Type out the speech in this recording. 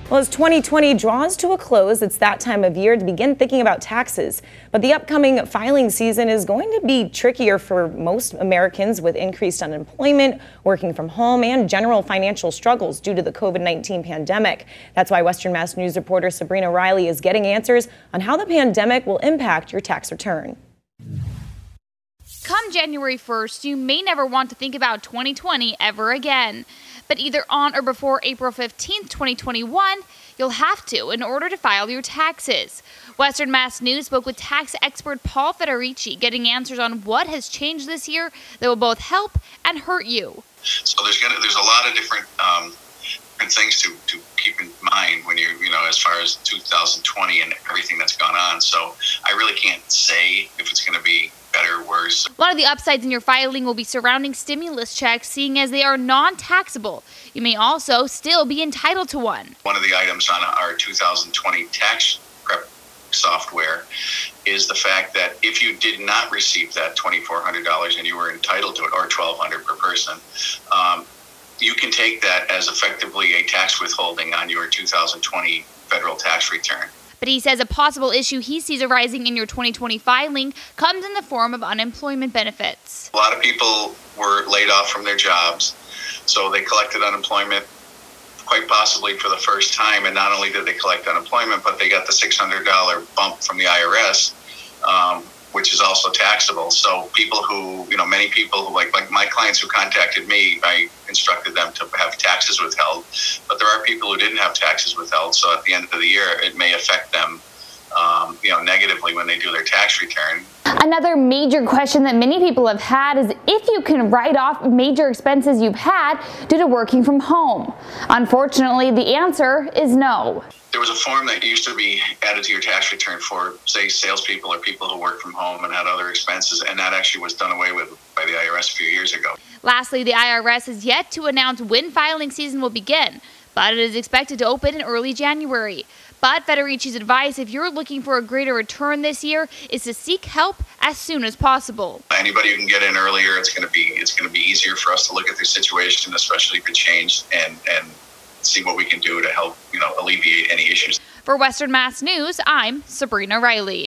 Well, as 2020 draws to a close, it's that time of year to begin thinking about taxes. But the upcoming filing season is going to be trickier for most Americans with increased unemployment, working from home, and general financial struggles due to the COVID-19 pandemic. That's why Western Mass News reporter Sabrina Riley is getting answers on how the pandemic will impact your tax return. Come January 1st, you may never want to think about 2020 ever again. But either on or before April 15th, 2021, you'll have to in order to file your taxes. Western Mass News spoke with tax expert Paul Federici, getting answers on what has changed this year that will both help and hurt you. So there's a lot of different things to keep in mind when you as far as 2020 and everything that's gone on. So I really can't say if it's going to be better or worse. A lot of the upsides in your filing will be surrounding stimulus checks, seeing as they are non-taxable. You may also still be entitled to one. One of the items on our 2020 tax prep software is the fact that if you did not receive that $2,400 and you were entitled to it, or $1,200 per person, you can take that as effectively a tax withholding on your 2020 federal tax return. But he says a possible issue he sees arising in your 2020 filing comes in the form of unemployment benefits. A lot of people were laid off from their jobs, so they collected unemployment quite possibly for the first time. And not only did they collect unemployment, but they got the $600 bump from the IRS, which is also taxable. So people who, many people who, like my clients who contacted me, I instructed them to have taxes withheld. But there are people who didn't have taxes withheld. So at the end of the year, it may affect them, negatively when they do their tax return. Another major question that many people have had is if you can write off major expenses you've had due to working from home. Unfortunately, the answer is no. There was a form that used to be added to your tax return for, say, salespeople or people who work from home and had other expenses, and that actually was done away with by the IRS a few years ago. Lastly, the IRS has yet to announce when filing season will begin, but it is expected to open in early January. But Federici's advice, if you're looking for a greater return this year, is to seek help as soon as possible. Anybody who can get in earlier, it's going to be easier for us to look at their situation, especially if it changed, and see what we can do to help alleviate any issues. For Western Mass News, I'm Sabrina Riley.